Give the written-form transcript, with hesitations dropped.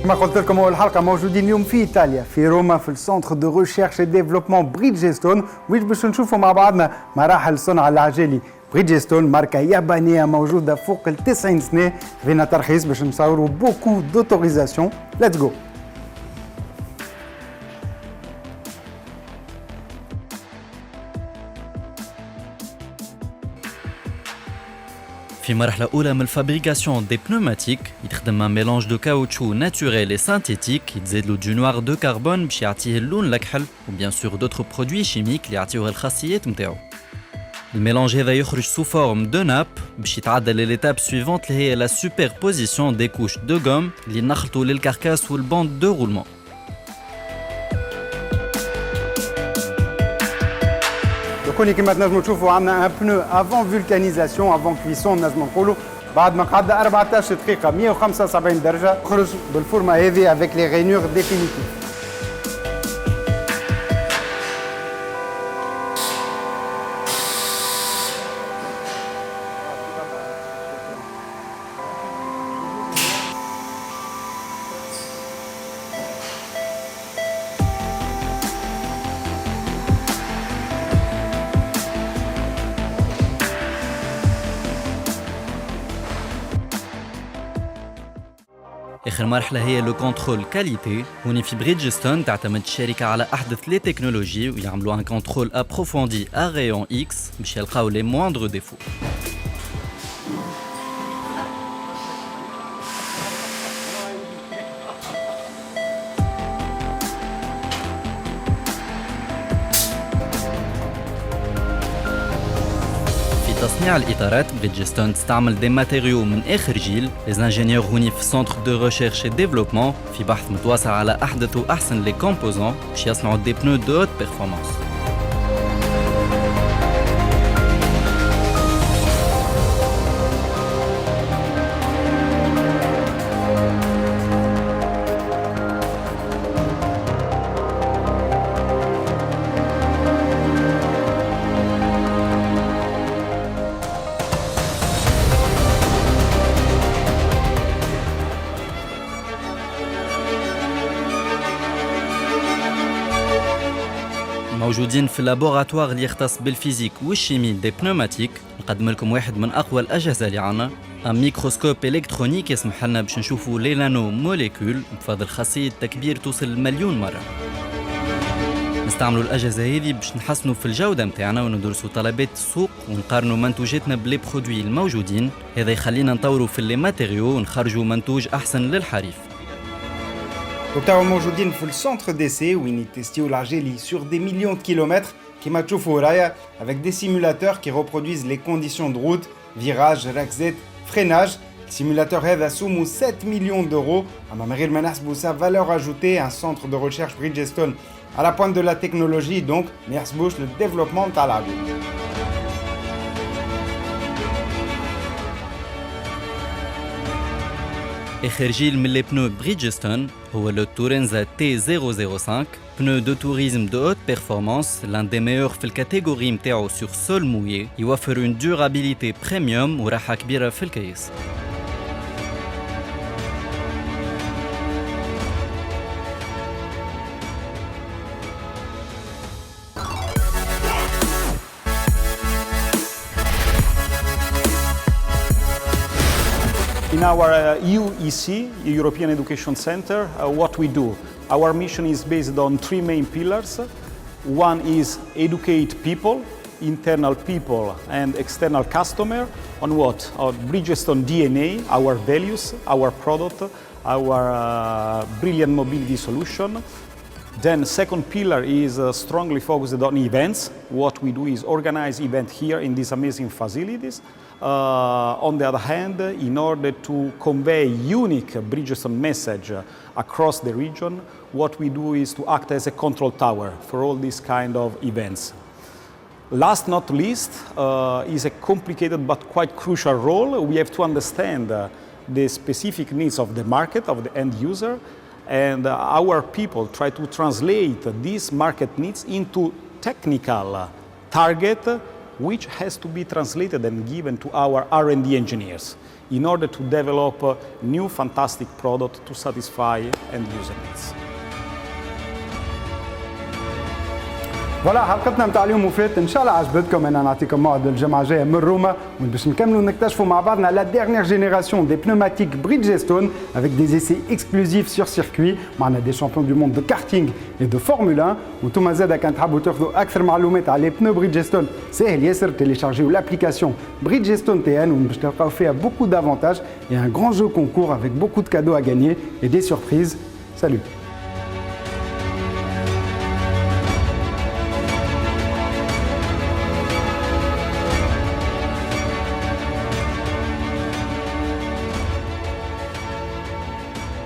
كما قلت لكم أول حلقة موجودين اليوم في إيطاليا في روما في السنتر دو ريشيرش اي ديفلوبمون بريدجستون ويش باش نشوفوا مع بعضنا مراحل صنع العجالي. بريدجستون ماركة يابانية موجودة فوق ال 90 سنة، فينا ترخيص باش نصوروا بوكو دوتوريزاسيون. ليتس جو. في مرحلة أولى من الفابريكاسيون دي بنوماتيك يتخدم ان ميلانج دو كاوتشو ناتوريل اي سانتيتيك يتزاد له دو نوار دو كربون باش يعطيه اللون الأكحل وبيان سور دوتر برودوي شيميك اللي يعطيوه الخاصيات نتاعو. الميلانج هذا يخرج سو فورم دو ناب باش يتعدى لليتاب سويفونت اللي هي لا سوبربوزيسيون دي كوش دو غوم اللي نخلطوا للكاركاس والباند دو رولمون. كوني كما تنجموا تشوفوا عندنا ان بنو افون فولكانيزاسيون افون كويسون نجموا نقولوا بعد ما قعد 14 دقيقة 175 درجة خرج بالفورمة هذه افيك لي غينور ديفينيتيف. آخر مرحلة هي لو كونترول كاليتي. هوني في بريدجستون تعتمد الشركة على أحدث لي تكنولوجي ويعملوا ان كونترول ابروفوندي ا رايون اكس باش يلقاو لي موندر ديفو. تصنيع الإطارات بريدجستون تستعمل دي ماتيريو من آخر جيل. لي انجينيور هوني في سنتر دو ريشيرش اي ديفلوبمون في بحث متواصل على أحدث وأحسن لي كومبوزون باش يصنعوا دي بنو دو هوت بيرفورمانس. موجودين في اللابوراتوار اللي يختص بالفيزيك والشيمي دي بنوماتيك. نقدم لكم واحد من اقوى الاجهزه اللي عنا، ان ميكروسكوب الكترونيك يسمح لنا باش نشوفوا لي نانو موليكول بفضل خاصيه تكبير توصل لمليون مره. نستعملوا الاجهزه هذه باش نحسنوا في الجوده نتاعنا وندرسوا طلبات السوق ونقارنوا منتوجاتنا بلي برودوي الموجودين. هذا يخلينا نطوروا في لي ماتيريو ونخرجوا منتوج احسن للحريف. وبتاعو موجودين في السنتر ديسي وين يتستيو العجالي sur des millions de kilomètres كما تشوفوا ورايا avec des simulateurs qui reproduisent les conditions de route, virage, rexette, freinage. السيمولاتور هذا سومو 7 مليون دورو. اما من غير ما نحسبوا سا valeur ajoutée un centre de recherche Bridgestone à la pointe de la technologie donc ما يحسبوش للديفلوبمون تاع العجل. آخر جيل من لي بنو بريدجستون هو لو تورينزا تي 005 بنو دو توريزم دو هوت بيرفورمانس لان دي ميور في الكاتيجوري نتاعو سور سول مويي. يوفر اون دورابيليتي بريميوم وراحة كبيرة في الكيس. In our UEC, European Education Center, what we do, our mission is based on three main pillars. One is educate people, internal people and external customer on what? Our Bridgestone DNA, our values, our product, our brilliant mobility solution. Then second pillar is strongly focused on events. What we do is organize event here in these amazing facilities. On the other hand, in order to convey unique Bridgestone message across the region, what we do is to act as a control tower for all these kind of events. Last not least is a complicated but quite crucial role. We have to understand the specific needs of the market, of the end user, and our people try to translate these market needs into technical target which has to be translated and given to our R&D engineers. in order to develop new fantastic products to satisfy end user needs. فوالا حلقتنا نتاع اليوم وفات ان شاء الله عجبتكم. انا نعطيكم موعد الجمعه الجايه من روما باش نكملوا نكتشفوا مع بعضنا la dernière génération des pneumatiques Bridgestone avec des essais exclusifs sur circuit. معنا des champions du monde de karting et de Formule 1. وانتم زادا كان تحبوا تاخذوا اكثر معلومات على pneus Bridgestone سهل ياسر téléchargez l'application Bridgestone TN باش تلقاو فيها beaucoup d'avantages et un grand jeu concours avec beaucoup de cadeaux à gagner et des surprises. Salut.